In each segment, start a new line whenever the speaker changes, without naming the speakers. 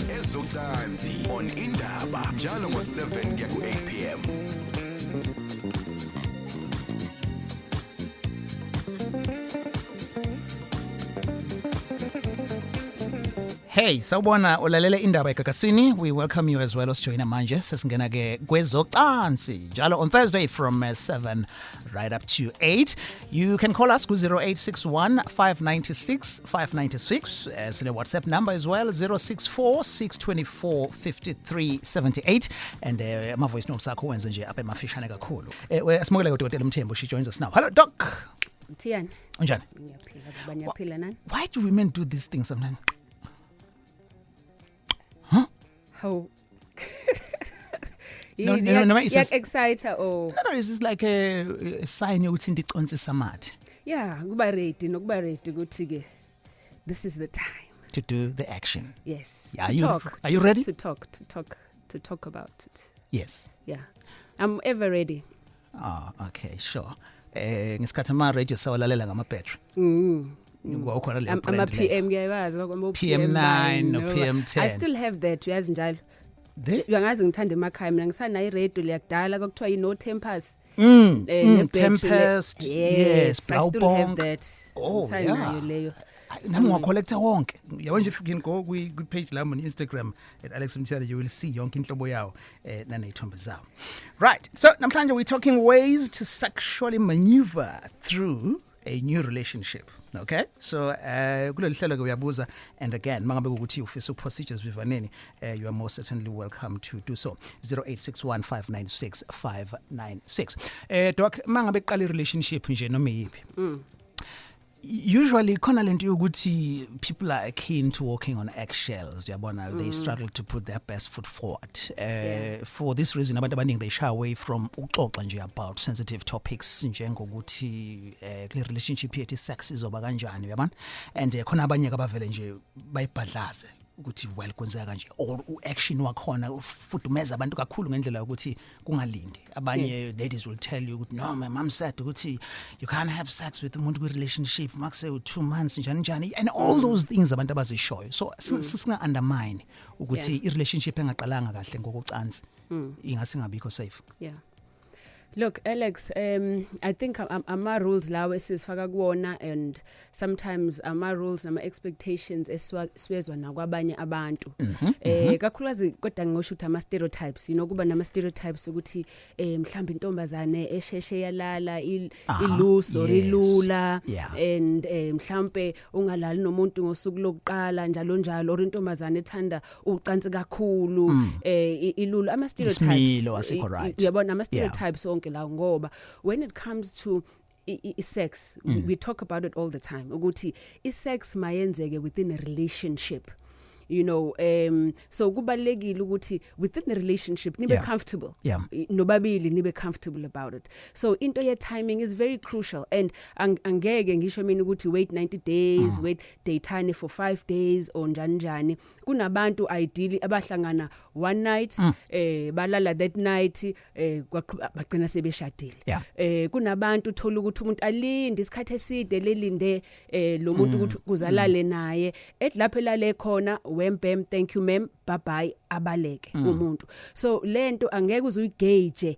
Ezocansi on Indaba njalo ngo-7 kuya ku-8 p.m.
Hey, sawubona ulalele Indaba Gagasini. We welcome you as well as join manje. Sesingena ke kwezocansi njalo on Thursday from 7 right up to 8. You can call us ku 0861 596 596. So the WhatsApp number as well 064 624 5378 and my voice notes akho wenze nje apha emafishane kakhulu. Asimukele uDr Mthembu, she joins us now. Hello Doc.
Mthiyane.
Unjani?
Ngiyaphila nani?
Why do women do these things sometimes?
How?
No, it's
excited or
no, it's like a sign ukuthi ndiconsi samathe.
Yeah, kuba ready ukuthi ke this is the time
To do the action.
yes
Yeah,
to
are you ready?
to talk about it.
Yes.
Yeah, I'm ever ready.
Oh, okay, sure. Ngesikhathi radio sawalalela ngama battery. Ngokhona le brand.
I'm a PM ngiyabazi kwama
PM9 no PM10.
I still have that uyazi njalo. Uyangazi ngithanda emakhaya mina ngisanayo radio leyakudala kwakuthiwa no Tempest.
Tempest. Yes,
I still have
Blaupunkt.
that.
Oh,
Ngisanayo
yeah.
leyo.
Nami ngwa-collector wonke. Yabo nje if you can go page lami on Instagram at Alex Mthiyane, you will see yonke inhlobo yawo naneyithombe zawo. Right. So namhlanje we're talking ways to sexually maneuver through a new relationship. Okay, so kulolu hlelo ke uyabuza, and again mangabe ukuthi ufisa procedures vivaneni, you are most certainly welcome to do so. 0861 596 596. Doc, mangabe qala relationship nje noma yipi, usually khona lento yokuthi people are keen to walking on eggshells. They struggle to put their best foot forward. For this reason abantu abaningi they shy away from ukuxoxa nje about sensitive topics njengokuthi kule relationship yethu sex izoba kanjani, uyabona, and khona abanye abavele nje bayibhadlaze ukuthi well kwenzeka kanje, or action wakhona ufudumeza abantu kakhulu ngendlela ukuthi kungalindi. Abanye ladies will tell you ukuthi no, my mom said ukuthi you can't have sex with umuntu kwi relationship makuse 2 months njani, and all those things abantu abazishoyo. So singa undermine ukuthi i relationship engaqalanga kahle ngokucansi ingase ngabikho safe.
Yeah. Look, Alex, I think ama rules lawo esizifaka kuwona, and sometimes ama rules nama expectations eswezwa nakwabanye abantu. Kakhulukazi kodwa ngosho ukuthi ama stereotypes, kuba nama stereotypes ukuthi mhlawumbe intombazane esheshe yalala iluso rilula, and mhlawumbe ungalali nomuntu ngosuku lokuqala njalo or intombazane ethanda ucansi kakhulu ilula. Ama stereotypes yabona ama stereotypes ngoba when it comes to sex, we talk about it all the time ukuthi sex mayenzeke within a relationship, so kubalekile ukuthi within the relationship nibe comfortable, nobabili nibe comfortable about it. So into ye timing is very crucial, and angeke ngisho mina ukuthi wait 90 days, wait daytime for 5 days or njani. Kunabantu ideally abahlangana one night, balala that night, bagcina sebeshadile. Kunabantu thola ukuthi umuntu alinde isikhathi eside lelinde lo muntu ukuthi kuzalale naye, lapho elale khona wempem thank you ma'am bye bye abaleke umuntu. So lento angeke uzuyigauge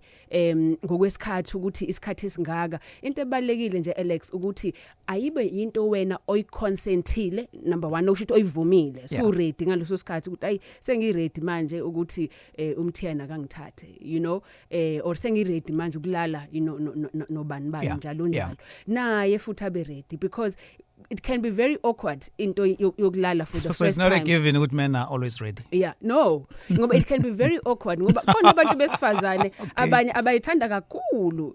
ngokwesikhathi ukuthi isikhathi esingaka. Into ebalekile nje Alex ukuthi ayibe into wena oyiconsentile, number 1 okusho ukuthi oyivumile, so ready ngaleso sikhathi ukuthi ayi sengiready manje ukuthi umthiyana akangithathe, or sengiready manje ukulala nobani bani njalo naye futhi abe ready, because it can be very awkward into yokulala for the
so
first time.
So it's not a given ukuthi men are always ready.
Yeah, no. Ngoba it can be very awkward ngoba khona abantu besifazane abanye abayithanda kakhulu,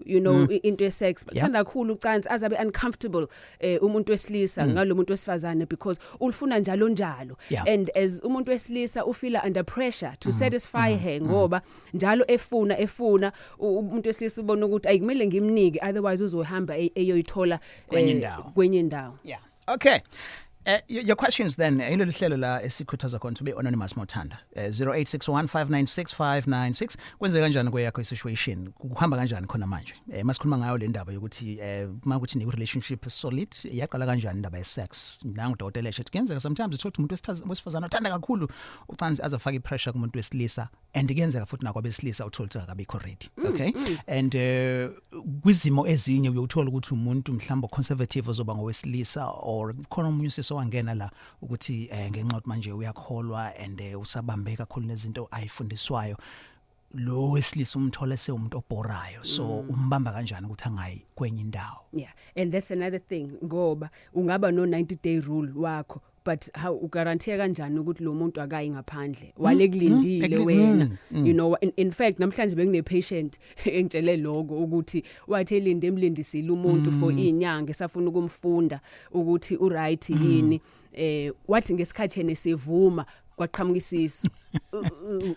into sex, bathanda kakhulu ucansi azabe uncomfortable umuntu wesilisa ngalo muntu wesifazane because ulufuna njalo. And as umuntu wesilisa ufila under pressure to satisfy her ngoba njalo efuna umuntu wesilisa ubona ukuthi ayikumele ngimnike otherwise uzohamba eyoyithola kwenye ndawo.
Yeah. Okay. Your questions then, ilolu hlelo la esikhuthaza khona to be anonymous Mothanda. 0861596596 kwenze kanjani kweyakho situation? Kuhamba kanjani khona manje? Masikhuluma ngayo le ndaba yokuthi makuthi ni relationship solid yaqala kanjani indaba ye sex. Nangu dokotela ethi kuyenzeka sometimes uthola umuntu wesifazana uthanda kakhulu ucansi azafaka ipressure kumuntu wesilisa and kuyenzeka futhi nakho abesilisa uthola ukuthi akabikho ready. Okay? And kwizimo ezinye uyothola ukuthi umuntu mhlawumbe conservative ozoba ngowesilisa or khona umuntu wangena la ukuthi ngenxa ukuthi manje uyakholwa and usabambe kakhulu nezinto ayifundiswayo lo wesilisa umthole sewumuntu obhorayo so umbamba kanjani ukuthi angayi kwenye indawo.
Yeah, and that's another thing ngoba ungaba no 90-day rule wakho but how uguarantee kanjani ukuthi lo muntu akayi ngaphandle wale kulindile wena you know in fact namhlanje bengine patient engitshele lokho ukuthi wathi elinde emlindisile umuntu for inyanga esafuna ukumfunda ukuthi u right yini wathi ngesikhathi nesivuma kwaqhamuka isisu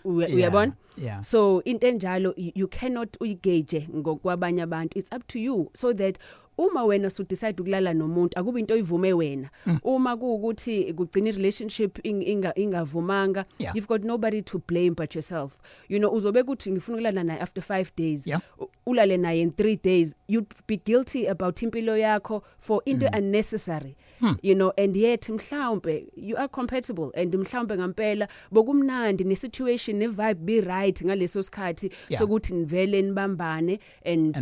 uyabona so into enjalo you cannot uyigauge ngokwabanye abantu it's up to you so that uma wena so decide ukulala nomuntu akuba into oyivume wena uma kuukuthi kugcina relationship ingavumanga you've got nobody to blame but yourself you know uzobe kuthi ngifuna ukulala naye after 5 days ulale naye in 3 days you'd be guilty about impilo yakho for into unnecessary you know and yet mhlawumbe you are compatible and mhlawumbe ngampela bokumnandi ne situation ne vibe be right ngaleso sikhathi sokuthi nivele nibambane and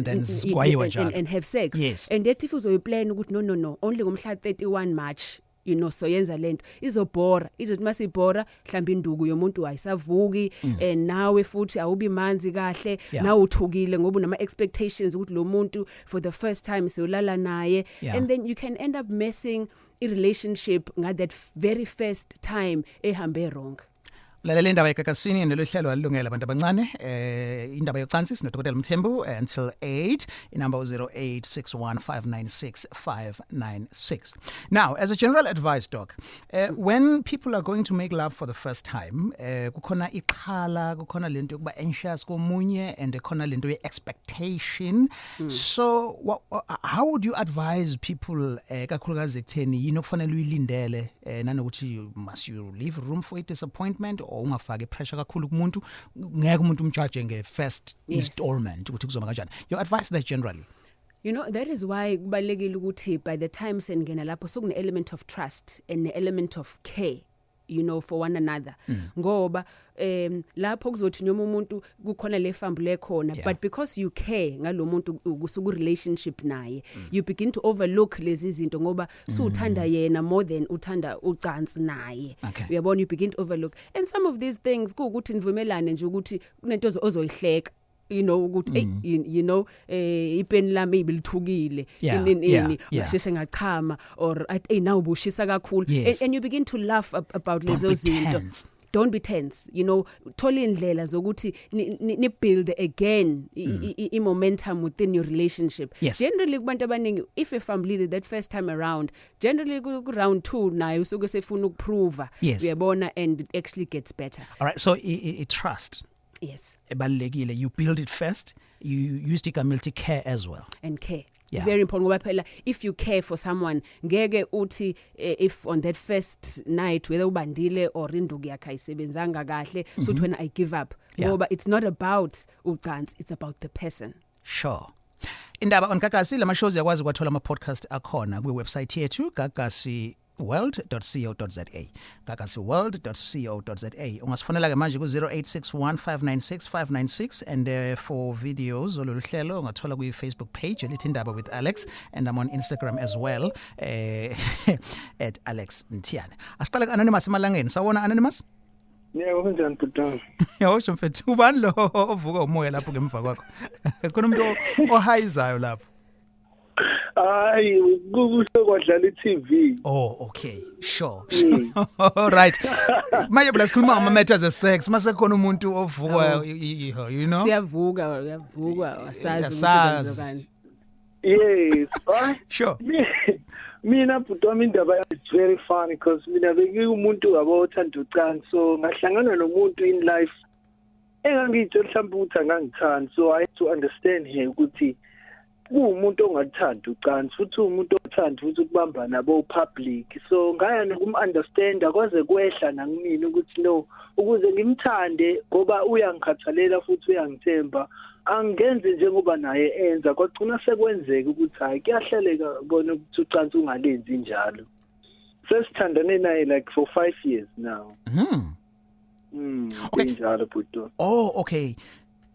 have sex and yet if uzoyiplan ukuthi no only ngomhla 31 March you know so yenza lento izobhora izothi masibhora mhlawumbe induku yomuntu ayisavuki and nawe futhi awubi manzi kahle nawe uthukile ngoba unama expectations ukuthi lo muntu for the first time siyolala naye and then you can end up messing a relationship at that very first time ehambe wrong.
Lalela indaba yeGagasini nelohlelo alilungela abantu abancane indaba yocansi sino Dr Mthembu until 8 inumber 0861596596. Now as a general advice doc when people are going to make love for the first time kukhona ikhala kukhona lento yokuba anxious komunye and kukhona lento ye expectation so how would you advise people kakhulukazi ekutheni yini okufanele uyilindele nanokuthi must you leave room for disappointment or ungafake pressure kakhulu kumuntu ngeke umuntu umjudge nge first installment ukuthi kuzoba kanjani your advice that generally
you know that is why kubalekile ukuthi by the time sengena lapho sokune element of trust and an element of care you know for one another ngoba lapho kuzothi noma umuntu kukhona le fambule khona but because you care ngalomuntu kusuku relationship naye you begin to overlook lezi zinto ngoba suthanda yena more than uthanda ucansi naye uyabona you begin to overlook and some of these things kuukuthi nivumelane nje ukuthi kunento ozoyihleka you know ukuthi you know ipeni lami ibilithukile ini ngasheshe ngachama or now ubushisa kakhulu and you begin to laugh about lezo zinto. Don't be tense, you know, thola indlela zokuthi ni build again I momentum within your relationship. Generally kubantu abaningi if a family that first time around generally ku round 2 nayo usuke sefuna ukuprove uyabona and it actually gets better.
All right, so trust ebalekile you build it first you used igama care as well
and care very important ngoba phela if you care for someone ngeke uthi if on that first night whether ubandile or induku yakhe ayisebenzanga kahle so when I give up ngoba it's not about ucansi it's about the person.
Sure. Indaba on Gagasi lama shows yakwazi ukuthola ama podcast akhona kwi website yethu gagasiworld.co.za gagasiworld.co.za ungasifonela ke manje ku 0861596596 and for videos ololu hlelo ungathola ku Facebook page elithi Indaba with Alex and I'm on Instagram as well at Alex Mthiyane. Asiqale anonymous emalangeni sawona anonymous
yebo kanjani butana
yosho mfethu ubani lo ovuka umoya lapho ngemva kwakho khona umuntu ohayizayo lapho
hayi kukusho kwadlala iTV.
Oh okay sure all right manje bla sikhuluma ngama matters of sex mase khona umuntu ovuka you know
siyavuka wasazi ukuthi
yes
sure
mina butwa indaba it's very funny because mina bengiumuntu abathanda ucansi so ngahlangana nomuntu in life engangithe mhlawumbe ukuthi angangithanda so I had to understand her ukuthi umuntu ongathanda ucansi futhi umuntu othanda futhi ukubamba nabo public so ngaya nokum-understanda kwaze kwehla nangimina ukuthi no ukuze ngimthande ngoba uyangikhathalela futhi uyangithemba angenze njengoba naye enza kwagcina sekwenzeka ukuthi hayi kuyahleleka bona ukuthi ucansi ungalenzi njalo sesithandane naye like for 5 years now
Okay.
njalo bhuti.
Oh, okay.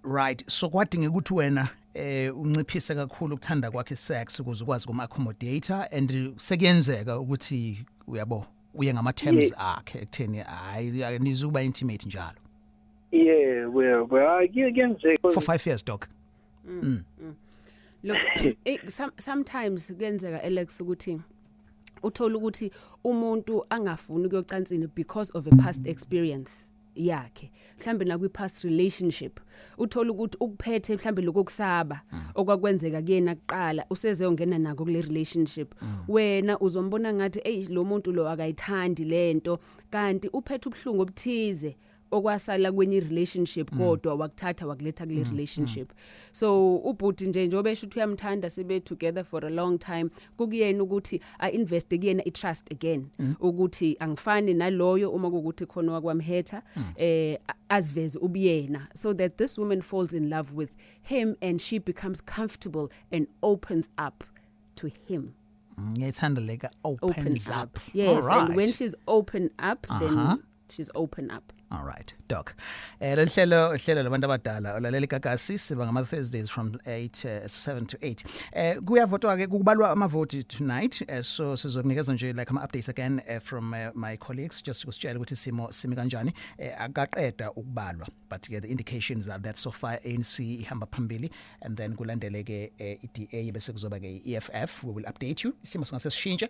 Right. So kwadinga ukuthi wena unciphise kakhulu ukuthanda kwakhe sex ukuze ukwazi kuma-accommodator and sekuyenzeka ukuthi uyabo uye ngama-terms akhe ekutheni hayi nizuba intimate njalo.
Yeah, well, kuyenzeka
For 5 years, Doc.
Look, sometimes kuyenzeka Alex ukuthi uthola ukuthi umuntu angafuni ukuyocansini because of a past experience yakhe mhlambe na kwi past relationship uthola ukuthi ukuphethe mhlambe lokusaba okwakwenzeka kuyena kuqala useze ongena nako kule relationship wena uzombona ngathi lo muntu lo akayithandi lento kanti uphethe ubhlungu obuthize okwasala kwenye relationship kodwa wakuthatha wakuletha kule relationship so ubhuti njengoba esho ukuthi uyamthanda sibe together for a long time kukuyena ukuthi invest kuyena I trust again ukuthi angifani naloyo uma ukuthi khona wakwamhetha asiveze ubuyena so that this woman falls in love with him and she becomes comfortable and opens up to him.
Ngiyithanda like opens up.
Yes,
right.
And when she's open up then she's open up.
All right, Doc. Lehlelo labantu abadala olalela Gagasi siba ngama Thursdays from 7 to 8. Kuyavotwa ke kubalwa amavoti tonight. So sizokunikeza nje like ama updates again from my colleagues just kusitshela ukuthi simi kanjani. Akaqeda ukubalwa but the indications are that so far ANC ihamba phambili and then kulandele ke iDA bese kuzoba ke EFF. We will update you. Isimo singase sishintshe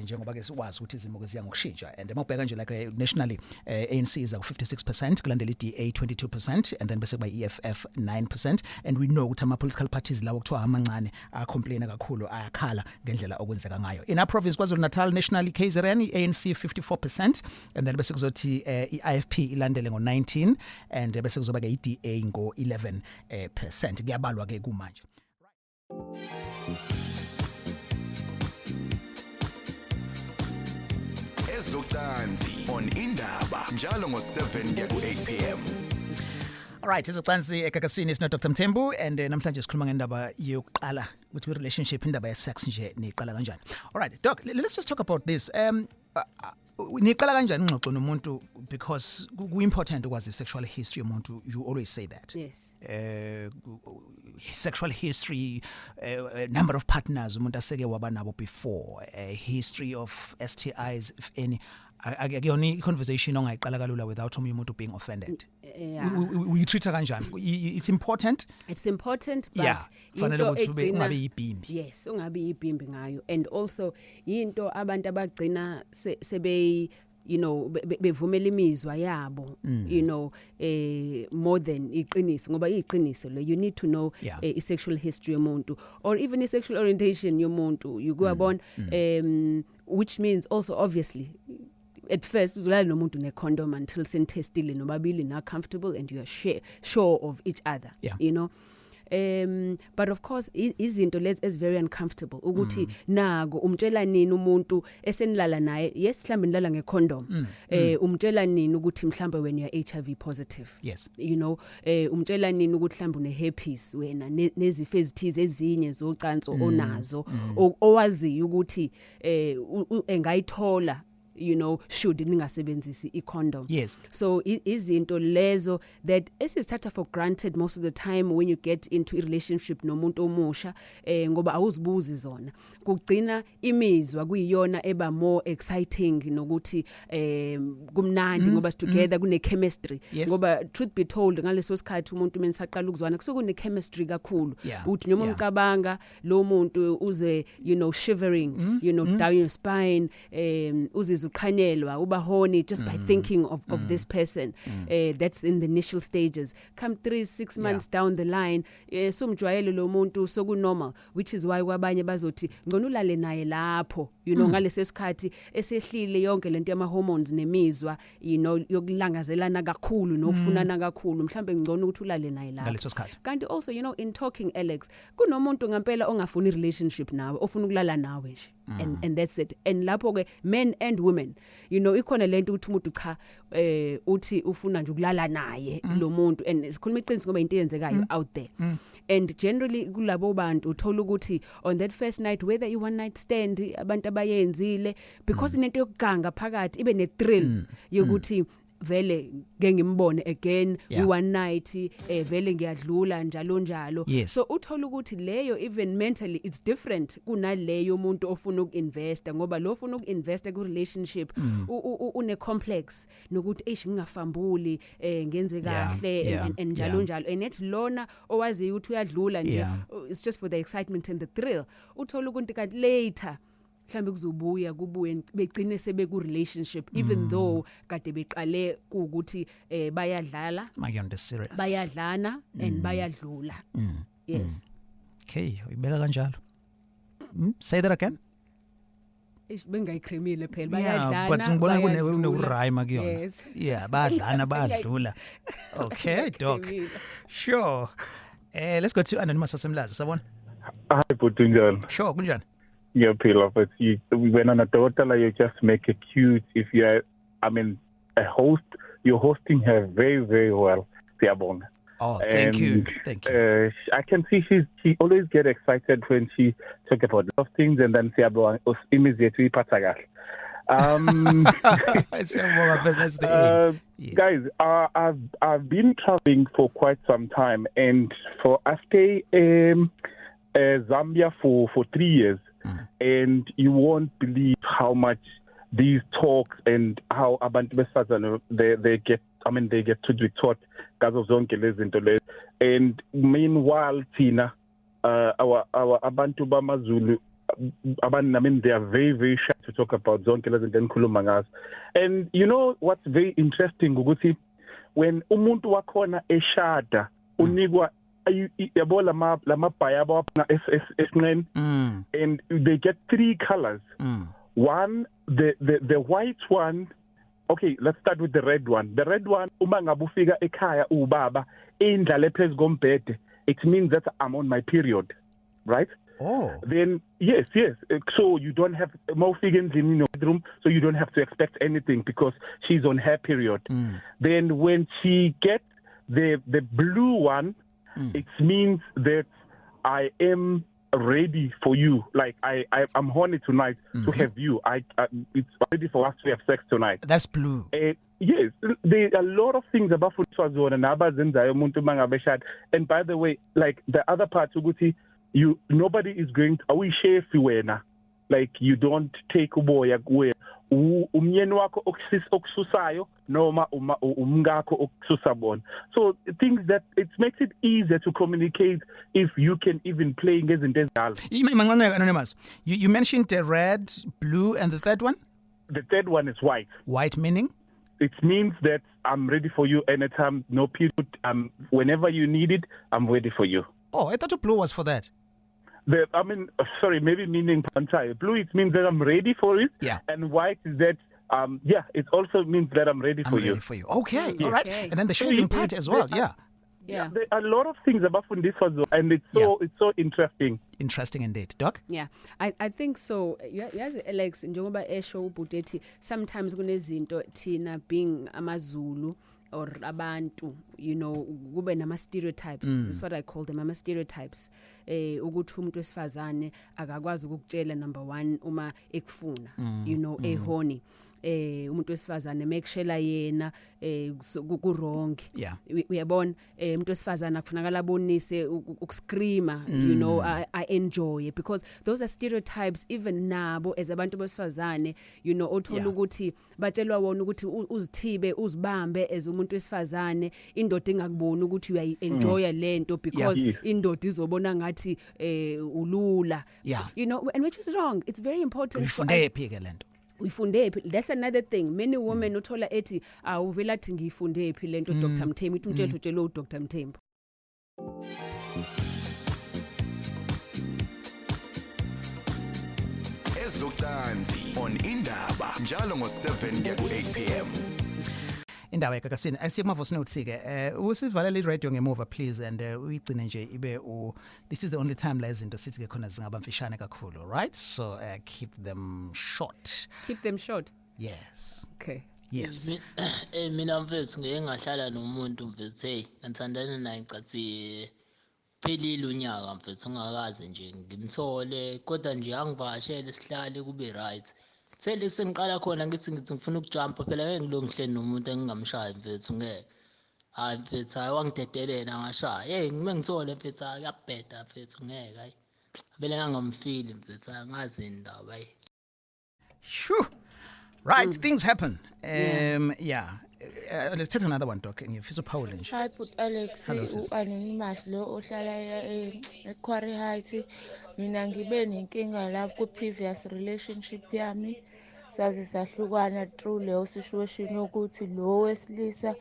njengoba ke sikwazi ukuthi izimo ke ziya ngokushintsha and mawubheka nje like nationally ANC is 56%, kulandela iDA 22%, and then bese by EFF 9%, and we know ukuthi ama-political parties lawo kuthiwa amancane ayacomplaina kakhulu ayakhala ngendlela okwenzeka ngayo. In our province KwaZulu-Natal nationally KZN ANC 54%, and then bese kuzothi iIFP ilandele ngo-19 and bese kuzoba ke iDA ngo-11%. Kuyabalwa ke kumanje.
Ezocansi on Indaba njalo ngo7 kuya ku8 p.m.
All right, izocansi eGagasini is Dr Mthembu and namhlanje sikhuluma ngendaba yokuqala ukuthi relationship indaba ye sex nje niqala kanjani. All right, Doc, let's just talk about this. Niqala kanjani ingxoxo nomuntu because ku-important ukwazi sexual history yomuntu, you always say that.
Yes.
Sexual history, number of partners umuntu aseke waba nabo before, history of STIs if any. Akuyona conversation ongayiqala kalula without umuntu being offended. We treat her kanjani. It's important.
It's important, but
yeah, fanele ukuthi ungabe yibhimbi.
Yes, ungabe yibhimbi ngayo. And also into abantu abagcina sebe bevumela imizwa yabo more than iqiniso ngoba iqiniso lo you need to know sexual history yomuntu or even sexual orientation yomuntu you go upon which means also obviously at first uzolala nomuntu ne-condom until senitestile nobabili na comfortable and you are sure of each other, but of course izinto lezi very uncomfortable ukuthi nako umtshela nini umuntu esenilala naye yes mhlambe nilala ngecondom umtshela nini ukuthi mhlambe when you are HIV positive,
yes,
umtshela nini ukuthi mhlambe une herpes wena nezifo ezithize ezinye zocansi onazo owazi ukuthi engayithola should ningasebenzisi i-condom.
Yes.
So izinto lezo that esizithatha for granted most of the time when you get into a relationship nomuntu omusha ngoba awuzibuzi zona kugcina imizwa kuyiyona eba more exciting nokuthi kumnandi ngoba together kune chemistry ngoba truth be told ngaleso sikhathi umuntu menisaqala ukuzwana kusukune chemistry kakhulu uthi noma umcabanga lo muntu uze shivering down your spine uzizwa sometimes uqhanyelwa uba horny just by thinking of this person. That's in the initial stages. Come 3-6 months down the line, sumjwayele lo muntu soku normal, which is why kwabanye bazothi ngona ulale naye lapho, you know, ngalesi sikhathi esehlile yonke lento yama hormones nemizwa, you know, yokulangazelana kakhulu nokufunana kakhulu, mhlambe ngcono ukuthi ulale naye lapho
ngaleso sikhathi.
Kanti also, you know, in talking, Alex, kunomuntu ngampela ongafuni relationship nawe, ofuna ukulala nawe nje. And that's it. And lapho ke men and women, you know, ikhona lento ukuthi umuntu cha uthi ufuna nje ukulala naye lo muntu, and sikhuluma iqiniso ngoba into yenzekayo out there. And generally kulabo bantu uthola ukuthi on that first night, whether you one night stand abantu abayenzile, because inento yokuganga phakathi ibe ne thrill yokuthi vele ngimbone again, we one night, vele ngiyadlula njalo.
Yes.
So uthola ukuthi leyo even mentally it's different kunaleyo umuntu ofuna ukinvesta, ngoba lo ofuna ukinvesta ku relationship une complex nokuthi ngingafambuli ngenze kahle and njalo. And it lona owazi ukuthi uyadlula nje, it's just for the excitement and the thrill. Uthola ukuthi kanti later mhlambe kuzobuya kubuye begcine sebe ku relationship, even though kade beqale ukuthi bayadlala, bayadlana and bayadlula. Yes.
Okay, uyibeka kanjalo. Say that again.
Bengayikremile phela
bayadlana. But ngibona kunerhyme kuyona.
Yes.
Yeah, bayadlana bayadlula. Okay, doc. Sure. Let's go to Anonymous wasemlazi. Sabona?
Hi, Putunjani.
Sure, kunjani?
Yeah, Pila, but when on a daughter, you just make it cute. If you're, a host, you're hosting her very, very well.
Oh, thank you.
I can see she always get excited when she talk about those things, and then immediately patagal. Guys, I've been traveling for quite some time, and I stay Zambia for 3 years. And you won't believe how much these talks and how abantu besifazane they get to be taught because of zonke lezi zinto lezi. And meanwhile Tina our abantu bamaZulu they are very, very shy to talk about zonke lezi zinto enkhuluma ngazo. And you know what's very interesting ukuthi when umuntu wakhona eshada unikwa yabo lama bhaya esinqeni, and they get 3 colors. One, the white one. Okay, let's start with the red one. The red one, uma ngabe ufika ekhaya ubaba indlala phezu kombhede, it means that I'm on my period, right?
Oh.
Then yes. So you don't have in your bedroom, so you don't have to expect anything because she's on her period. Then when she gets the blue one, it means that I am ready for you. Like I'm horny tonight to have you. It's ready for us to have sex tonight.
That's blue.
Yes, there are a lot of things about Futswazona and and by the way, like the other part, nobody is going to share like you don't take uboya kuwe umyeni wakho okususayo noma umngakho okususabona. So things that it makes it easier to communicate if you can even play ngezinto ezalo.
Anonymous, you mentioned the red, blue, and the third one?
The third one is white.
White meaning?
It means that I'm ready for you anytime, no period. Whenever you need it, I'm ready for you.
Oh, I thought blue was for that.
Maybe meaning blue, it means that I'm ready for it.
Yeah.
And white is that, it also means that I'm ready for you.
Ready for you. Okay, all right. And then the shaving part as well, yeah.
Yeah.
There are a lot of things about this one, and it's so interesting.
Interesting indeed. Doc?
Yeah, I think so. Yes, Alex, njengoba esho ubhutethi, sometimes kunezinto thina being amaZulu or abantu, you know, kube nama stereotypes. That's what I call them, ama stereotypes. Ukuthi umuntu wesifazane akakwazi ukukutshela number 1 uma ekufuna, you know, ehorny. Umuntu wesifazane mekushela yena ku wrong.
Yeah.
Uyabona umuntu wesifazane akufunakala bonise ukuscreama, you know, I enjoy it, because those are stereotypes even nabo as abantu besifazane, you know, othola ukuthi batshelwa wona ukuthi uzithibe uzibambe as umuntu wesifazane, indoda ingakuboni ukuthi uyayenjoya lento because indoda izobona ngathi ulula.
Yeah.
You know, and which is wrong. It's very important.
Uyifunde phi ke lento?
uyifunde phi. That's another thing. Many women uthola ethi awuvela athi ngiyifunde phi lento Dr Mthembu utshelo Dr Mthembu.
Ezocansi on Indaba njalo ngo7 kuya ku8 pm.
Indaba Gagasini asiyemavosi nothike usivalele iradio ngemuva please and uyigcine nje ibe this is the only time la izinto sithi ke khona zingaba mfishane kakhulu, right? So keep them short.
Keep them short.
Yes.
Okay.
Yes.
Mina mfethu ngeke ngahlala nomuntu mfethu hey ngithandana naye cathi phelile unyaka mfethu ungakaze nje ngimthole kodwa nje angivashele sihlale kube right. Sele sengiqala khona ngithi ngifuna ukujumpa phela ngeke ngilongihleni nomuntu engingamshaya mfethu ngeke. Hayi mfethu wangidedelela ngashaya. Hey ngimengithole mfethu yakubheda mfethu ngeke hayi. Vele ngangamfili mfethu angazi indaba hayi.
Shoo. Right, things happen. Yeah. Let's take another one, Doc. Ngifisa uPaul nje.
Hi, but Alex, u-Anonymous lo ohlala eQuarry Heights. Mina ngibe nenkinga lapho ku-previous relationship yami. Saze sahlukana through leyo situation yokuthi lo wesilisa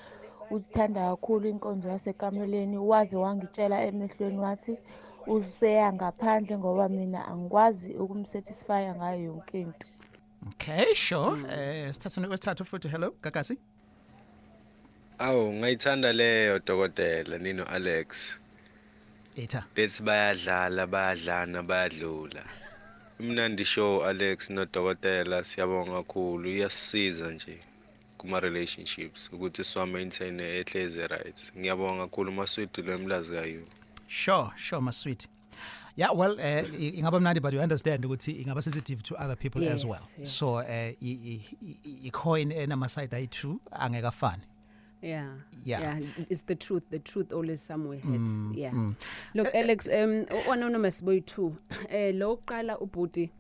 uthanda kakhulu inkonzo yasekameleni waze wangitshela emehlweni wathi useya ngaphandle ngoba mina angikwazi ukumsatisfy ngayo yonke into.
Okay, sure. Sithathu futhi hello, Gagasi.
Awu ngayithanda leyo dokotela nino Alex.
Eta.
Let's bayadlula. Imnandi show Alex no dokotela siyabonga kakhulu iyasiza nje kuma relationships ukuthi siwa maintain ehleze right. Ngiyabonga kakhulu maswidi lo emlazi kayo.
Sure maswidi. Yeah, well, ingaba mnandi but you understand ukuthi ingaba sensitive to other people as well.
Yes.
So coin enama side ayi2 angekafani.
Yeah, it's the truth always somewhere hits. Look Alex, anonymous boy too. Lo qala ubhuti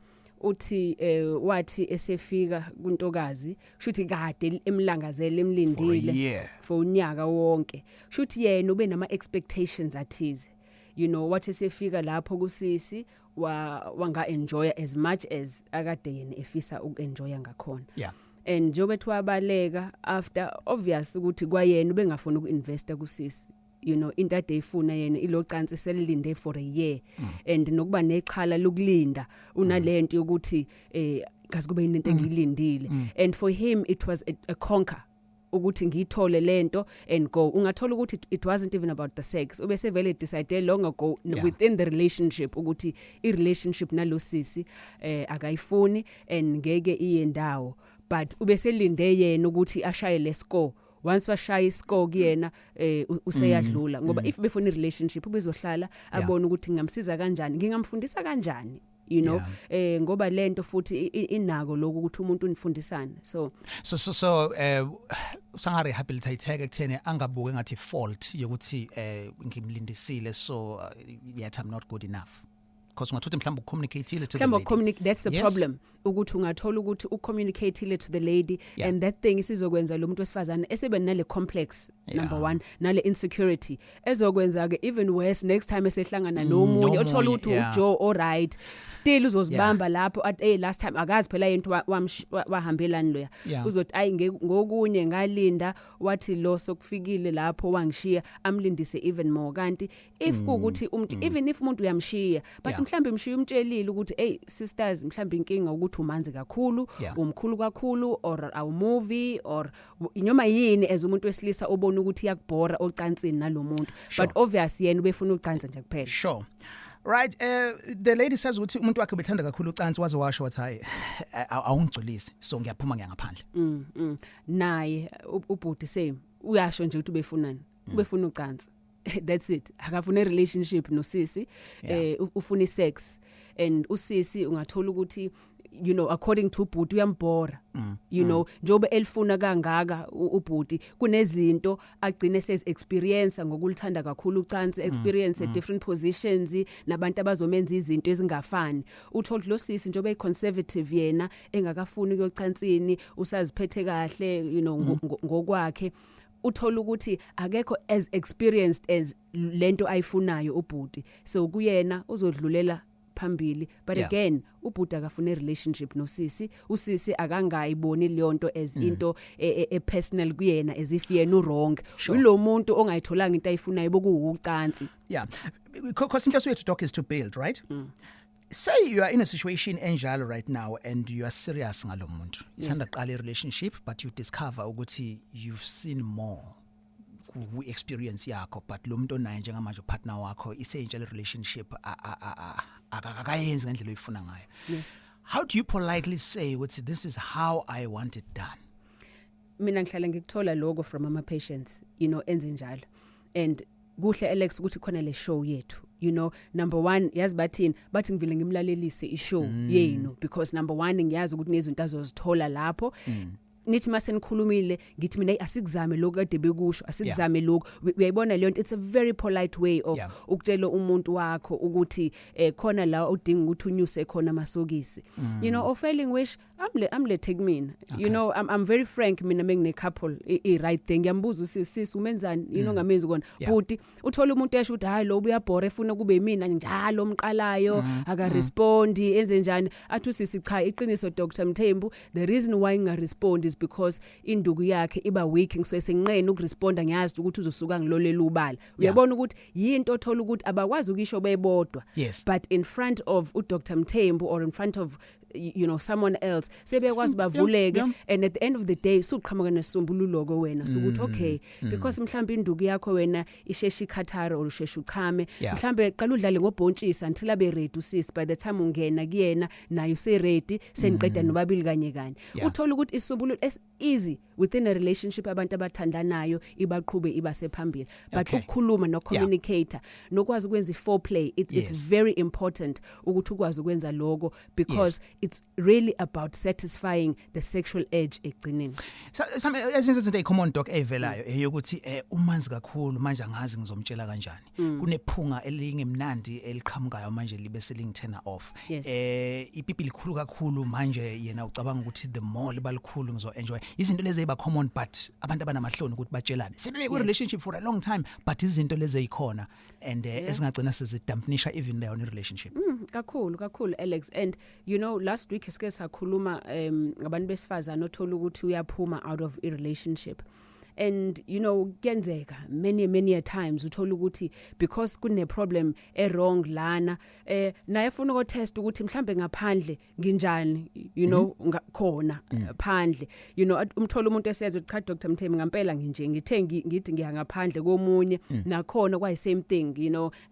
uthi wathi esefika kuntokazi shuthi kade emlangazela emlindile for unyaka wonke. Shuthi yena ube nama expectations athize. You know what esefika lapho kusisi wanga enjoy as much as akade yena efisa ukuenjoya ngakhona.
Yeah.
And njobe twabaleka after obvious ukuthi kwayena ubengafuna ukuinvesta kusisi. You know into ade ifuna yena ilocansi selilinde for a year and nokuba nexhala lokulinda unalento yokuthi kazi kube into engiyilindile and for him it was a conquer ukuthi ngithole lento and go. Ungathola ukuthi it wasn't even about the sex. Ubese vele decide long ago within the relationship ukuthi I relationship nalo sisi akayifuni and ngeke iyendawo. But ubese linde yena ukuthi ashaye le score. Once washaya iscore kuyena useyadlula ngoba if befuna relationship ubezohlala abone ukuthi ngingamsiza kanjani, ngingamfundisa kanjani. You know ngoba lento futhi inako lokho ukuthi umuntu unifundisana. So sanga rehabilitate ekuthene angabuke ngathi fault yokuthi ngimlindisile so yet I'm not good enough. Because ungathola mhlawumbe ucommunicate to the lady. That's the problem. Ukuthi ungathola ukuthi ucommunicate to the lady and that thing isizokwenza lo muntu wesifazane esebe nale complex number 1 nale insecurity ezokwenza ke even worse next time esehlangana nomunye othola ukuthi uJoe alright still uzozibamba lapho at last time akazi phela into wahambelani loya uzothi ayi ngokunye ngalinda wathi lo sokufikile lapho wangishiya amlindise even more kanti if ukuthi umuntu even if umuntu uyamshiya but mhlambe imshiya umtshelile ukuthi hey sisters mhlambe inkinga ukuthi umanzi kakhulu umkhulu kakhulu or awu movie or inyoma yini as umuntu wesilisa obona ukuthi yakubhora ocansini nalomuntu but obvious yena ubefuna ucansa nje kuphela.
Sure. Right, the lady says ukuthi umuntu wakhe ubethanda kakhulu ucansi waze washo wathi hayi awungigculisi so ngiyaphuma ngiyangaphandle.
Naye ubhuti same uyasho nje ukuthi ubefunani ubefuna ucansi. That's it. Akafuna relationship no sisi ufuna sex and usisi ungathola ukuthi you know according to ubhuti uyambhora you know njobe elifuna kangaka ubhuti kunezinto agcine ses experience ngokulithanda kakhulu ucansi experience different positions nabantu abazomenza izinto ezingafani. Uthola lo sisi njobe econservative yena engakafuni ukuyocansini usaziphethe kahle you know ngokwakhe uthola ukuthi akekho as experienced as lento ayifunayo ubhuti so kuyena uzodlulela phambili but
Yeah.
again ubhuti akafuna relationship nosisi usisi akangayiboni leyonto as into e personal kuyena as if yena wrong
Sure.
lo muntu ongayitholanga into ayifunayo bokuwucansi.
Yeah, because inhloso yethu doc is to build, right? Say you are in a situation enjalo right now and you are serious ngalo muntu. Isanda qala a relationship but you discover ukuthi you've seen more ku experience yakho but lo muntu onaye njengamanje partner wakho isenjalo relationship akayenzi ngendlela oyifuna ngayo.
Yes.
How do you politely say ukuthi this is how I want it done?
Mina ngihlala ngikuthola logo from ama patients enze njalo and kuhle Alex ukuthi khona le show yethu number 1 yazi bathi ngivile ngimlalelise I show yenu because number 1 ngiyazi ukuthi nezinto azozithola lapho nithi mase nikhulumile ngithi mina asikuzame lokho kade bekusho asikuzame lokho uyayibona leyo it's a very polite way of ukutshela umuntu wakho ukuthi khona la udinga ukuthi unyuse khona amasokisi or failing wish amlethe kumina I'm very frank mina mengine couple I right thing ngiyambuza usisi umenzani ngamenzi kona buti uthola umuntu esho ukuthi hayi lo uyabhore efuna kube mina njalo omqalayo aka respond enze njani athi usisi cha iqiniso Dr Mthembu the reason why nginga respond is because induku yakhe iba weak so esenqene ukuresponda ngiyazi ukuthi uzosuka ngilolela ubala uyabona ukuthi yinto othola ukuthi abakwazi ukisho bebodwa but in front of uDr Mthembu or in front of someone else sebekwazi bavuleke and at the end of the day suqhamuka nesombululo ko wena sokuthi okay because mhlawumbe induku yakho wena isheshe ikhathara or usheshe uchame mhlawumbe qala udlale ngobhontshisa until abe ready usisi by the time ungena kuyena nayo use ready seniqeda nobabili kanye uthola ukuthi isombululo as easy within a relationship abantu abathandanayo ibaqhube ibasephambili but ukukhuluma no communicator nokwazi ukwenza iforeplay it's very important ukuthi ukwazi ukwenza lokho because it's really about satisfying the sexual urge egcineni.
Some as a common doc evelayo eyokuthi umanzi kakhulu manje angazi ngizomtshela kanjani kunephunga elingemnandi eliqhamukayo manje libe selingithena off ipipi likhulu kakhulu manje yena ucabanga ukuthi the more libalikhulu ngizo enjoy izinto lezi eba common but abantu abanamahloni ukuthi batshelane sibe ku relationship for a long time but izinto lezi ezikhona and esingagcina sizidampenisha even leyo relationship
kakhulu Alex and last week sike sakhuluma ngabantu besifazana othola ukuthi uyaphuma out of a relationship and kuyenzeka many a times uthola ukuthi because kune problem wrong lana naye ufuna ukutest ukuthi mhlambe ngaphandle nginjani khona phandle umthola umuntu eseze uthi cha Dr Mthembu ngampela ngithi ngiya ngaphandle komunye nakhona kwayi same thing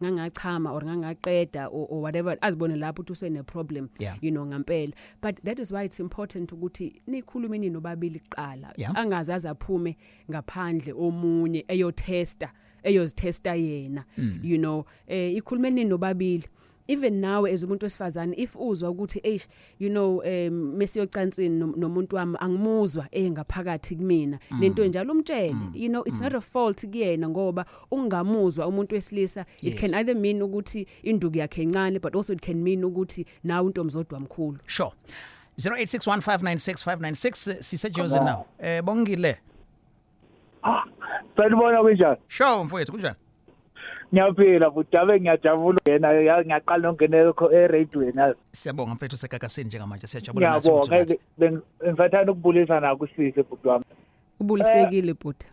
ngangachama or ngangaqeda or whatever azibone lapho uthi usene problem ngampela but that is why it's important ukuthi nikhulumeni nobabili kuqala angazazi aphume ngaphandle omunye eyozitesta yena ikhulumeni nobabili even now as umuntu wesifazane if uzwa ukuthi mesiyocansini nomuntu wami angimuzwa ngaphakathi kumina lento njalo umtshele it's not a fault kuyena ngoba ungamuzwa umuntu wesilisa it can either mean ukuthi induku yakhe encane but also it can mean ukuthi nawe untomzodwa mkhulu.
Sure. 0861596596 sisejoze now bongile
sanibona kunjani?
Sure mfowethu kunjani?
Ngiyaphila futhi ngiyajabula ngena ngiyaqala nongena eradioweni yazi.
Siyabonga mfethu seGagasini njengamanje siyajabula
nathi. Ngiyabonga ngifathana ukubulisa nako sise futhi wami.
Ubulisekile futhi.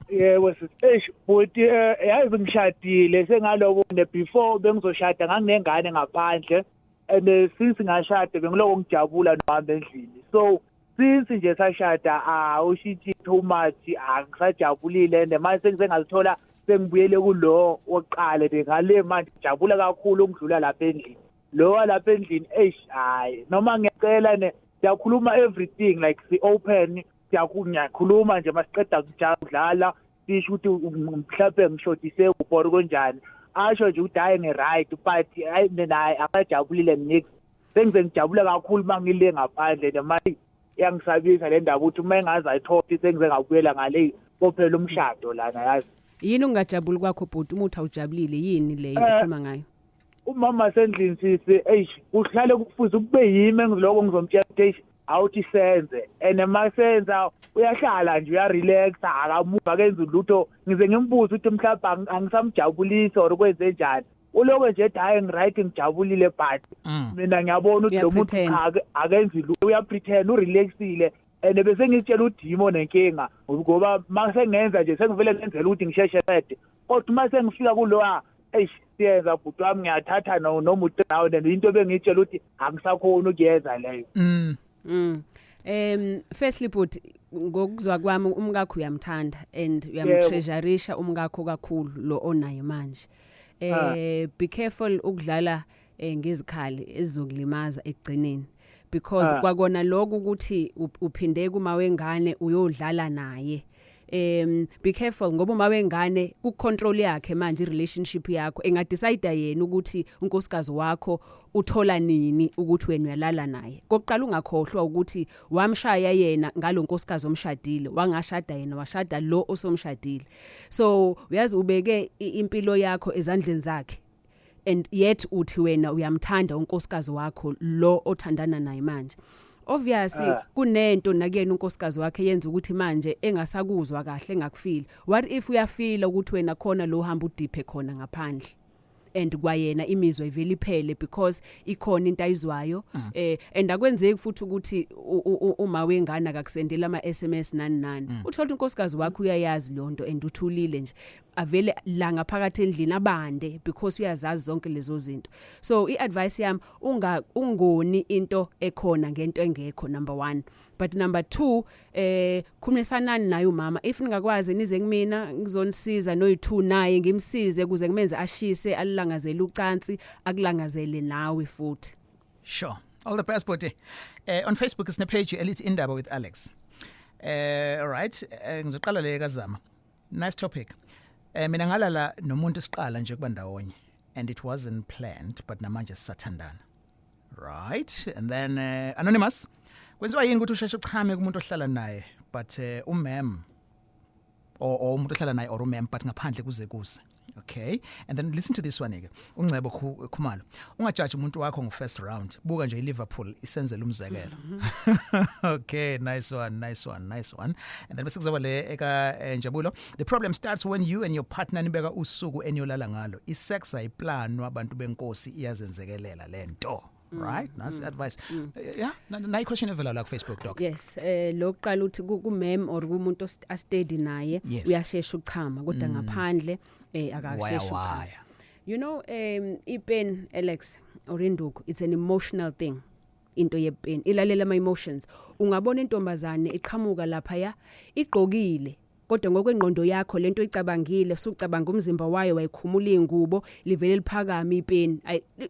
Yebo sithi futhi yazi ngishadile sengalobo before bengizoshada nganginengane ngaphandle and since ngashada bengiloko ngijabula nami endlini so since nje sashada ushithi too much angisajabulile and manje sengizithola sengibuyele kulo oqale ngale manje jabula kakhulu ukudlula lapha endlini lo lapha endlini hayi noma ngicela siyakhuluma everything like si open siyakhuluma nje masiqeda ukudlala sisho ukuthi mhlawumbe ngishodise ubhori konjani asho nje ukuthi hayi ngi-right but hayi naye akajabulile nix sengize ngijabule kakhulu mangile ngaphandle nemali yangisabisa le ndaba ukuthi uma engazi ayithothi sengize ngabuyela ngale kophela umshado lana yazi
yini ungajabuli kwakho bhuti umuthi awujabulile yini leyo ukhuluma ngayo
umama sendlini sisi uhlale kufuze kube yimi engiloko ngizomtshela ukuthi awuthi senze and masenza uyahlala nje uyarelaxa akamuva kenza ulutho ngize ngimbuza ukuthi mhlawumbe angisamjabulisa or kwenze njani uloko nje hayi ngiright ngijabulile but mina ngiyabona ukuthi lo muntu akenzi lutho uyapretend urelaxile and bese ngitshela udimo nenkinga ngoba mase ngenza nje sengivele ngenzela ukuthi ngisheshe qede kodwa mase ngifika kulowa siyenza bhuti wami ngiyathatha noma udown and into bengitshela ukuthi angisakhona ukuyenza leyo.
Firstly but ngokuzwa kwami umkakho uyamthanda and uyamtreasureisha umkakho kakhulu lo onayo manje. Be careful ukudlala ngezikhali ezizokulimaza ekugcineni because kwakona lokho ukuthi uphinde kuma wengane uyodlala naye. Be careful ngoba uma wengane ku control yakhe manje relationship yakho engadecide yena ukuthi unkosikazi wakho uthola nini ukuthi wena uyalala naye. Kokuqala ungakhohlwa ukuthi wamshaya yena ngalonkosikazi omshadile wangashada yena washada lo osomshadile. So uyazi ubeke impilo yakho ezandleni zakhe and yet uthi wena uyamthanda unkosikazi wakho lo othandana naye manje. Obviously kunento nakuyena unkosikazi wakhe yenza ukuthi manje engasakuzwa kahle engakufeel. What if uyafeel ukuthi wena khona lo hamba udiphe khona ngaphandle and kwayena imizwa iveli iphele because ikhona into ayizwayo and akwenzeki futhi ukuthi uma wengane akakusendela ama SMS nani uthola unkosikazi wakho uyayazi lonto and uthulile nje avele la ngaphakathi endlini abande because uyazazi zonke lezo zinto. So iadvice yami ungoni into ekhona ngento engekho number 1. But number 2 khulumisanani naye umama if ningakwazi nize kumina ngizonisiza noyi2 naye ngimsize kuze kumenze ashise alilangazele ucansi akulangazele nawe futhi.
Sure. All the best buddy. On Facebook is page elithi Indaba with Alex. All right. Ngizoqala le kazama. Nice topic. Mina ngalala nomuntu siqala nje kuba ndawonye and it wasn't planned but namanje sisathandana. Right. And then anonymous kwenziwa yini ukuthi usheshe uchame kumuntu ohlala naye but umem or umuntu ohlala naye or umem but ngaphandle kuze kuse. Okay, and then listen to this one again. Ungcebo Khumalo. Ungajudge umuntu wakho ngo-first round. Buka nje iLiverpool isenzela umzekelo. Okay, nice one. And then bese kuzoba le eka Njabulo. The problem starts when you and your partner nibeka usuku eniyolala ngalo. I-sex ayiplanwa abantu benkosi iyazenzekelela lento. Right, that's advice. Yeah, nayi question evela la ku Facebook doc.
Yes, lokuqala uthi kumem or kumuntu astedi naye uyashesha uchama kodwa ngaphandle akashesha uchama. You know, ipen Alex or induku, it's an emotional thing. Into yepen ilalela ama emotions. Ungabona intombazane iqhamuka lapha ya igqokile kodwa ngokwengqondo yakho lento icabangile sucabanga umzimba wayo wayikhumula ingubo livele liphakama ipeni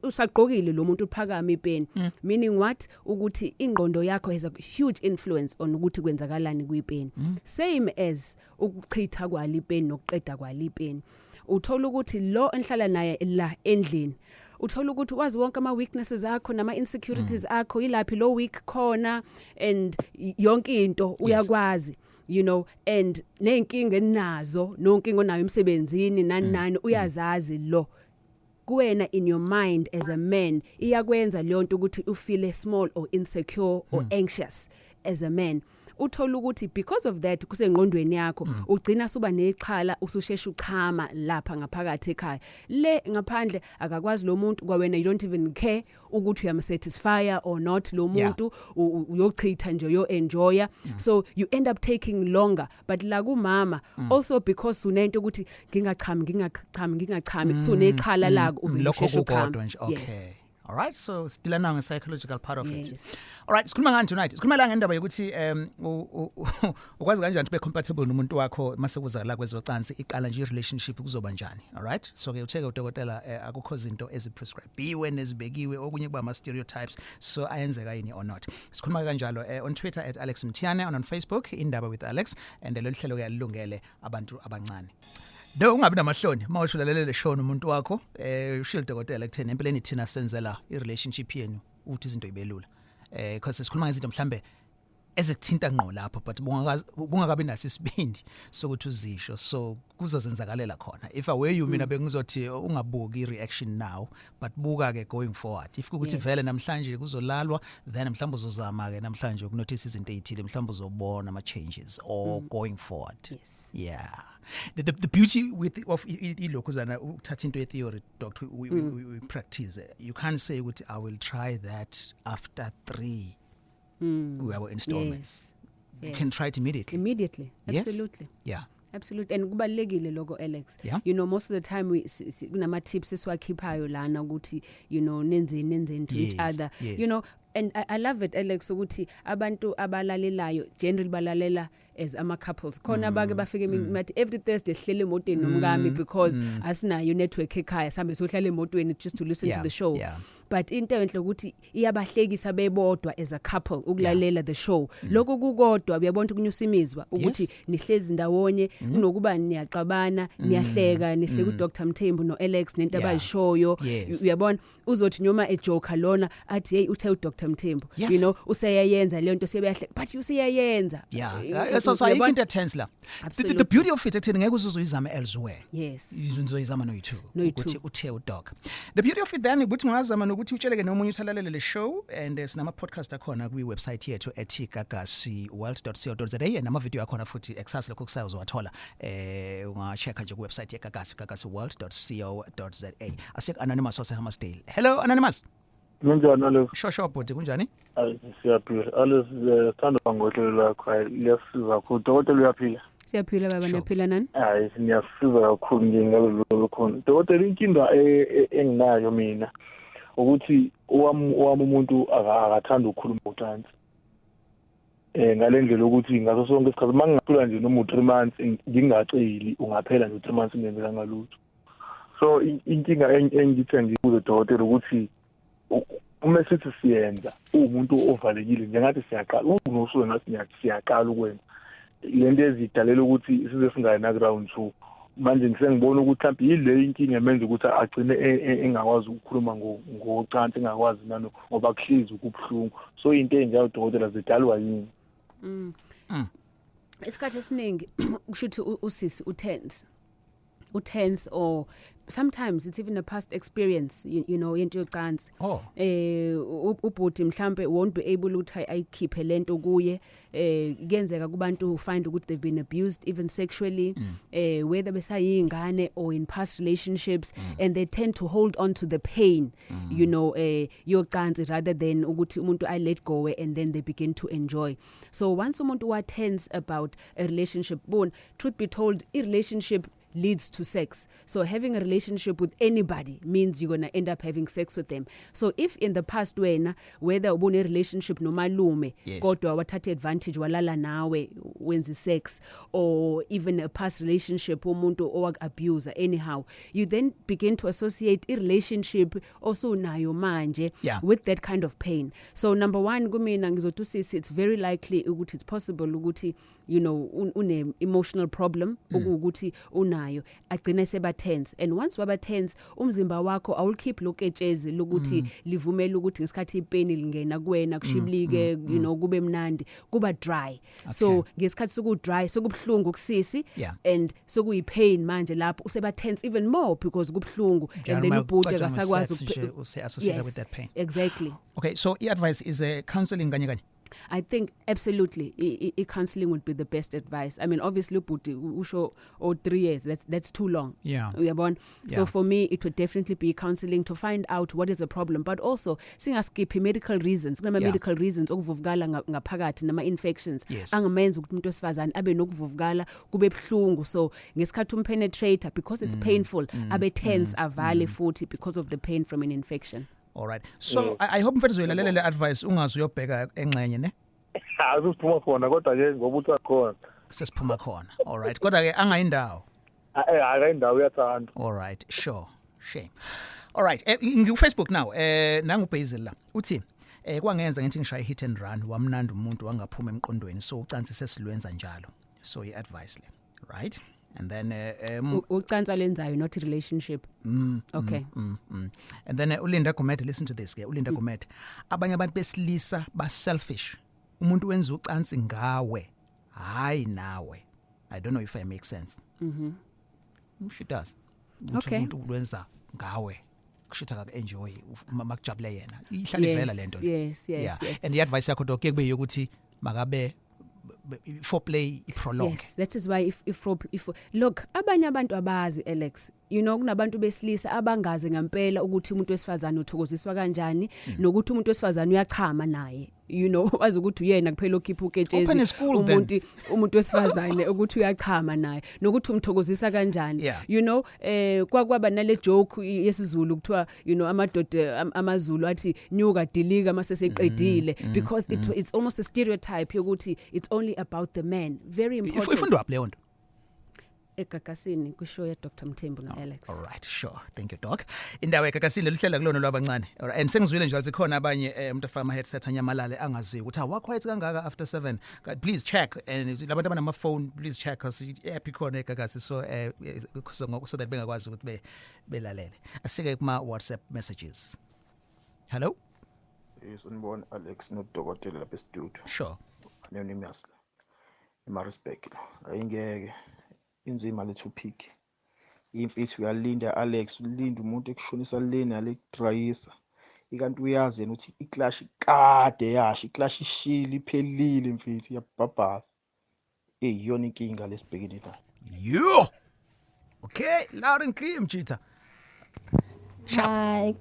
usagqokile lo muntu uphakama ipeni meaning what ukuthi ingqondo yakho has a huge influence on ukuthi kwenzakalani kuipeni same as ukuchitha kwalipeni nokuqeda kwalipeni uthola ukuthi lo enhlala naye la endlini uthola ukuthi wazi wonke ama weaknesses akho nama insecurities akho ilaphi lo weak khona and yonke into uyakwazi. You know, and nenkinga enazo nonkinga onayo emsebenzini nani uyazazi lo kuwena in your mind as a man iyakwenza leyo nto ukuthi u feel small or insecure or anxious as a man. Uthola ukuthi because of that kusengqondweni yakho ugcina suba nexhala usushesha uchama lapha ngaphakathi ekhaya le ngaphandle akakwazi lo muntu kwawena you don't even care ukuthi uyamsatisfy or not lo muntu uyochitha nje yo enjoya so you end up taking longer but la kumama also because unento ukuthi ngingachami so nexhala lako ushesha uchama.
Okay. All right, so still now a psychological part of it. All right, sikhuluma ngani tonight? Sikhuluma la ngendaba yokuthi ukwazi kanjani ube compatible nomuntu wakho mase kuza la kwezocansi iqala nje relationship kuzoba njani. All right? So ke utheke udokotela akukho izinto eziprescribe nezibekiwe okunye kuba ama stereotypes so ayenzeka yini or not. Sikhuluma kanjalo on Twitter @Alex Mthiyane on Facebook Indaba with Alex and lelo hlelo kuyalungele abantu abancane. Do ungabi namahloni mawushulalele show umuntu wakho ushilo dokotela ekutheni empeleni thina senzela irelationship yenu uthi izinto ibelula because sikhuluma ngezinto mhlambe ezikuthinta ngqo lapho but bungakabi naso isibindi sokuthi uzisho so kuzozenzakalela khona if away you mina bengizothi ungabuki ireaction now but buka ke going forward if ukuthi vele namhlanje kuzolalwa then mhlawumbe uzozama ke namhlanje ukunotice izinto ezithile mhlawumbe uzobona ama changes or going forward. Yeah. The beauty of ilokuzana ukuthatha into theory, doctor, we practice. You can't say I will try that after 3 our installments.
Yes.
You can try it immediately.
Absolutely.
Yes? Yeah.
Absolutely. And kubalekile logo Alex.
Yeah.
You know, most of the time we kunama tips esiwakhiphayo lana ukuthi nenzeni to each other.
Yes.
You know, and I love it Alex ukuthi abantu abalalelayo generally balalela as ama couples. Khona bake bafike mathi every Thursday sihlele emotweni nomngami because asinayo network ekhaya sambe sohlala emotweni just to listen to the show.
Yeah.
But into enhle ukuthi iyabahlekisa bebodwa as a couple ukulalela the show. Lokho kukodwa uyabona ukunyusa imizwa ukuthi nihlezi ndawonye kunokuba niyaxabana, niyahleka, nihleka uDr Mthembu no Alex nento abayishoyo. Uyabona uzothi noma ejoker lona athi hey uthe uDr Mthembu. You know useyayenza le nto sebeyahleka but useyayenza.
Yeah. So ayikho into tense la. The beauty of it ekutheni ngeke uzoyizama elsewhere.
Yes.
Uzoyizama noyithu ukuthi uthe uDoc. The beauty of it then ukuthi ungazama ukuthi utsheleke nomunye uthalalele le show and sinama podcast akhona kwi website yethu ethi gagasiworld.co.za nama video akhona futhi exas lokho kusayo uzowathola ungachecka nje ku website ye gagasiworld.co.za. Asek anonymous wase Hammersdale. Hello anonymous.
Kunjani Alex?
Shosho bhuti kunjani?
Siyaphila. Alex sithanda bangohlelo lakho liyasiza kakhulu. Dokotela uyaphila?
Siyaphila baba niyaphila nani?
Hayi siyasiza kakhulu ngingalo khona. Dokotela inkinga enginayo mina ukuthi wami umuntu akathanda ukukhuluma ucansi. Ngalendlela ukuthi ngaso sonke isikhathi mangingaphula nje noma 3 months ngingaceli ungaphela nje 3 months ngenzeka ngalutho. So inkinga engithe ngikuze dokotela ukuthi uma sithi siyenza umuntu ovalekile njengathi siyaqala unosuke ngathi siyaqala ukwenza lento ezidalela ukuthi size singayi na ground 2 manje ngisengibona ukuthi mhlawumbe yile inkinga emenza ukuthi agcine engakwazi ukukhuluma ngocansi engakwazi nano ngoba kuhlizi kubhlungu so into enjalo dokotela zidalwa yini
isikhathi esiningi kushuthi usisi utense or sometimes it's even a past experience you know into yocansi ubhuti mhlambe won't be able ukuthi ayikhiphe lento kuye kuyenzeka kubantu who find ukuthi they've been abused even sexually whether besayingane or in past relationships and they tend to hold on to the pain you know yocansi rather than ukuthi umuntu I let go and then they begin to enjoy. So once umuntu wa tense about a relationship truth be told a relationship leads to sex. So having a relationship with anybody means you're going to end up having sex with them. So if in the past whether ubone relationship nomalume kodwa wathatha advantage walala nawe wenza sex or even a past relationship umuntu owak abuser anyhow you then begin to associate a relationship also nayo manje with that kind of pain. So number 1 kumina ngizothusisi it's very likely ukuthi it's possible ukuthi you know une emotional problem ukuthi unayo agcina seba tense and once waba tense umzimba wakho awul keep loketshezi lokuthi livumela ukuthi ngesikhathi ipain lingena kuwena kushiblike you know kube mnandi kuba dry. So ngesikhathi soku dry sokubhlungu kusisi and sokuyipain manje lapho useba tense even more because kubhlungu and then ubhuti akasakwazi
associated with that pain.
Exactly.
Okay, so advice is counseling kanye
I think absolutely counseling would be the best advice. I mean obviously ubuti usho 3 years that's too long. Uyabona. So for me it would definitely be counseling to find out what is the problem but also singaskiphi medical reasons kunama medical reasons okuvuvukala ngaphakathi nama infections angamenza ukuthi umuntu wesifazane abe nokuvuvukala kube ebhlungu so ngesikhathi umpenetrator because it's painful abe tense avale futhi because of the pain from an infection.
All right. So I hope mfethu uzoyilalela le advice ungazi uyobheka engxenye ne.
Asiphuma khona kodwa ke ngoba uthi akhona.
Sesiphuma khona. All right. Kodwa ke angayindawo.
Akayindawo uyathanda.
All right. Sure. Shame. All right. Ngiku Facebook now. Nangu Basil la. Uthi kwangenza ngithi ngishaya hit and run wamnandi umuntu wangaphuma emqondweni so ucansi sesilwenza njalo. So I advice le. Right? And then
ucansa lenzayo not a relationship. Okay.
And then uLinda Gumede, listen to this ke uLinda Gumede abanye abantu besilisa ba selfish umuntu wenza ucansi ngawe hayi nawe. I don't know if I make sense. She does.
Okay.
Umuntu wenza ngawe kushitha ka enjoy makujabule yena ihlala ivela lento.
Yes.
And the advice yakho dokeke kube yokuthi makabe foreplay prolong.
Yes, that is why if look, abanye abantu abazi Alex, you know kunabantu besilisa abangazi ngempela ukuthi umuntu wesifazane uthokoziswa kanjani nokuthi umuntu wesifazane uyachama naye. You know wazi ukuthi uyena kuphela okhipha uketshezi umuntu wesifazane ukuthi uyachama naye nokuthi umthokozisa kanjani. You know kwakwaba nale joke yesiZulu kuthiwa you know amadoda amaZulu athi nyuka dilika mase seqedile because it's almost a stereotype yokuthi it's only about the man. Very important.
Ifundwa apha leyo nto.
Egagasini kushow ya Dr Mthembu no Alex.
All right, sure. Thank you doc. Indawo egagasini luhlela kulona lwabancane. All right. And sengizwile nje sikhona abanye umuntu afama headset anyamalale angazi ukuthi awa quiet kangaka after 7. Please check and labantu abana phone please check cause app ikhona egagasi so so that bengakwazi ukuthi belalele. Asike kuma WhatsApp messages. Hello?
Yes, unibona Alex no Dr lapha studio.
Sure.
Anonymous. Respect. Ayingeke inzima lethu pick imfisi uyalinda Alex ulinda umuntu ekushonisa leni alekudrayisa ikanti uyazi yena ukuthi iclash kade yasho iclash ishili iphelile imfisi yabhabhaza iyona inkinga lesibhekene nayo
yo okay loud and clear mjita
Hi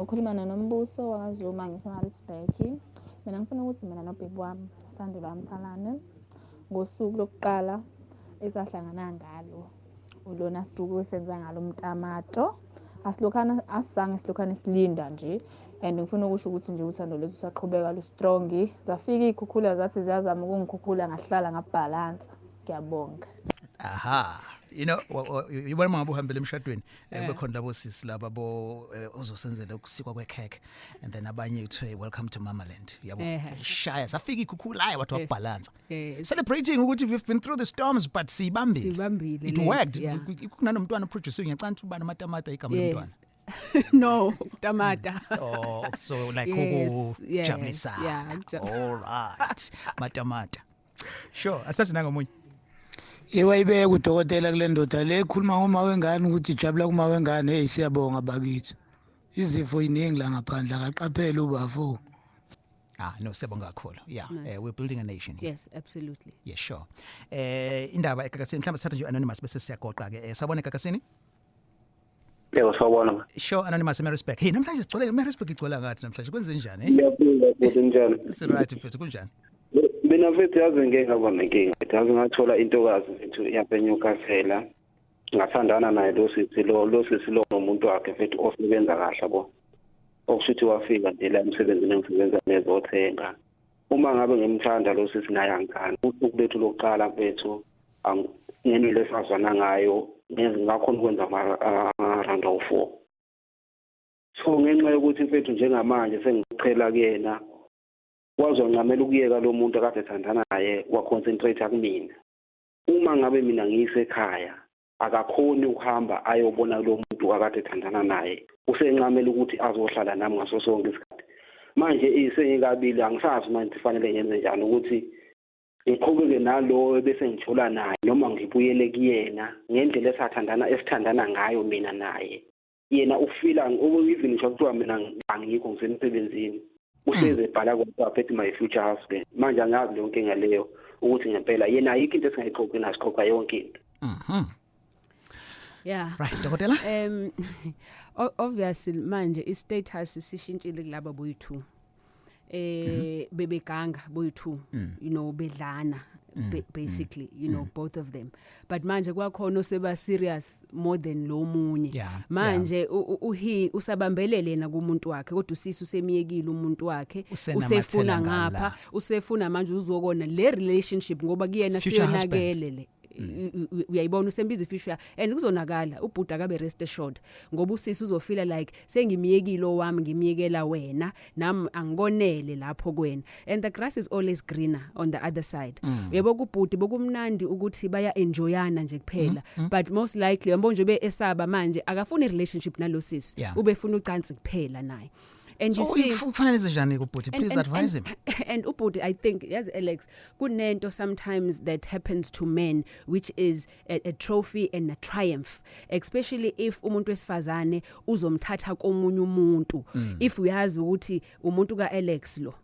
ukhuluma noMbuso wakazuma ngiseMaritzburg mina ngifuna ukuthi mina nobhebi wami Sandile Mthalane ngosuku lokuqala esahlangana ngalo ulona suku esenza ngalo umtamato asilokhana silinda nje and ngifuna ukusho ukuthi nje uthando lethu saqhubeka lu strong zafika ikhukhula zathi ziyazama ukungikhukhula ngahlala ngabalance ngiyabonga
aha you know yibona mangabe uhambele emshadweni bekhona labo sisi laba bo ozosenzela ukusikwa kwekheke and then abanye uthe welcome to Mamaland yabo shaya safika ikhukhula hayi wathi wabalance celebrating ukuthi we've been through the storms but sibambile it worked kunanomntwana producer ngiyacanta ubana amatamata igama lomntwana
no tamata
so like ukujabulisa all right matamata sure asathi nangomunye
Iwayibeka udokotela kule ndoda le khuluma ngoma wengane ukuthi ijabula kuma wengane hey siyabonga bakithi izifo iningi la ngaphandle akaqaphela ubafo
no siyabonga kakhulu yeah nice. We're building a nation here.
Yes absolutely
yeah sure indaba eGagasini mhlawumbe sithatha nje anonymous bese siyagoqa ke sabona eGagasini
yebo sawubona
sure anonymous respect hey namhlanje sigcwele respect igcwala ngathi namhlanje kwenze njani
ngiyabonga futhi njani
it's right futhi kunjani
mina mfethu yazi ngeke ngaba nenkinga yazi ngathola intokazi mfethu yapenyukasela ngathandana naye lo sisi lo umuntu wakhe mfethu osebenza kahle yabo okushuthi wafika nje la emsebenzini engisebenza nezothenga uma ngabe ngimthanda lo sisi naye angithanda usuku lethu lokuqala mfethu ngene lesazwana ngayo ngakhona ukwenza round of 4 so ngenxa yokuthi mfethu njengamanje sengichela kuyena wazonqamela ukuyeka lo muntu akade ethandana naye waconcentrate akumina uma ngabe mina ngiyisekhaya akakhoni ukuhamba ayobona lo muntu akade ethandana naye usenqamela ukuthi azohlala nami ngaso sonke isikhathi manje isengikabili angisazi manje kufanele ngenze njani ukuthi ngiqhubeke nalo bese ngithola naye noma ngibuyele kuyena ngendlela esithandana ngayo mina naye yena ufila even ngisho kuthiwa mina angikho ngisemsebenzini uhleze ebhala kwaPhethe my future husband manje angazi yonke ngaleyo ukuthi ngempela yena ayikho into esingayixoxa nasiqoqa yonke into
yeah
right dokotela
obviously manje istatus sishintshile kulabo boyi2 bebeganga boyi2 you know bedlana basically you know both of them but manje kwakhona oseba serious more than lo munye manje usabambelele na kumuntu wakhe kodwa usisi usemiyekile umuntu wakhe usefuna ngapha usefuna manje uzokona le relationship ngoba kuyena siyonakele uyayibona usembiza ifisha and kuzonakala ubhuda akabe rest assured ngoba usisi uzofila like sengimiyekile owami ngimiyekela wena nami angikonele lapho kwena and the grass is always greener on the other side yebo kubhuti bokumnandi ukuthi baya enjoyana nje kuphela but most likely yabo nje beesaba manje akafuni relationship nalo sisi ubefuna ucansi kuphela naye. And so you see
kufanele njani kubhuti please advise him
and ubhuti I think yes Alex kunento sometimes that happens to men which is a trophy and a triumph especially if umuntu wesifazane uzomthatha komunye umuntu if uyazi ukuthi umuntu ka Alex lo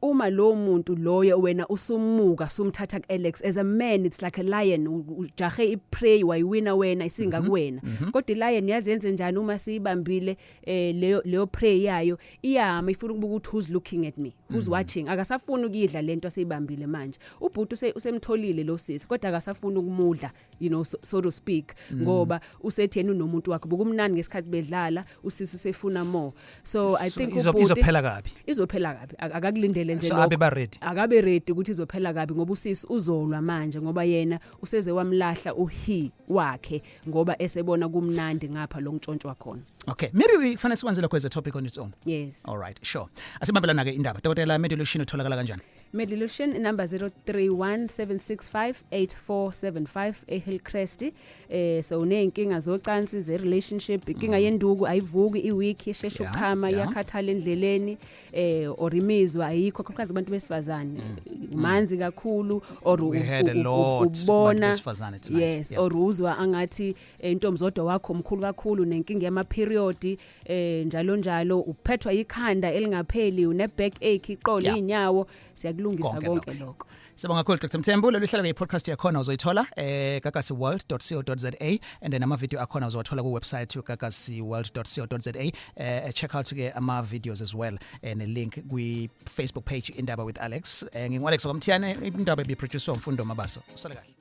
uma lo muntu loyo wena usumuka sumthatha kuAlex as a man, it's like a lion, ujahe iprey wayiwina wena isinga kuwena. Kodwa ilion yazenze njani uma siyibambile leyo prey yayo iyama ifuna ukubuka ukuthi who's looking at me, who's watching. Akasafuna ukidla lento aseyibambile manje. Ubhuti usemtholile lo sisi kodwa akasafuna ukumudla, you know, so to speak, ngoba usethena unomuntu wakhe bokumnandi ngesikhathi bedlala, usisi usefuna more. So I think
izophela kabi.
Izophela kabi. Akakulindele nje
lokho.
Akabe ready ukuthi izophela kabi ngoba usisi uzolwa manje ngoba yena useze wamlahla uhi wakhe ngoba esebona kumnandi ngapha lo ntshontshwa khona.
Okay, maybe we fanele sikwenzele kweze topic on its own.
Yes.
All right, sure. Asibambelana ke indaba. Dr Medilution utholakala kanjani?
Medilution number 0317658475 eHillcrest. So unenkinga zocansi ze relationship, inkinga yenduku ayivuki iweek isheshe ukukhama yakhathala endleleni or imizwa ayikho kakhulukazi abantu besifazane. Manzi kakhulu or ubona. Yes, or uzwa angathi intombi zodwa wakho omkhulu kakhulu nenkinga yama period njalo uphethwa ikhanda elingapheli une back ache iqolo inyawo siyakulungisa konke lokho.
Sibonga kakhulu Dr Mthembu. Loluhlelo ke podcast yakhona uzoyithola gagasiworld.co.za and then ama video akhona uzowathola ku website gagasiworld.co.za. Check out ke ama videos as well and a link kwi Facebook page Indaba with Alex. Ngingu Alex Mthiyane, indaba be produced umfundo mabaso. Usale kahle.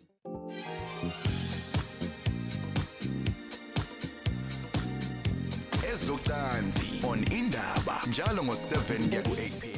Ezocansi on Indaba njalo ngo 7 kuya ku 8 p.m.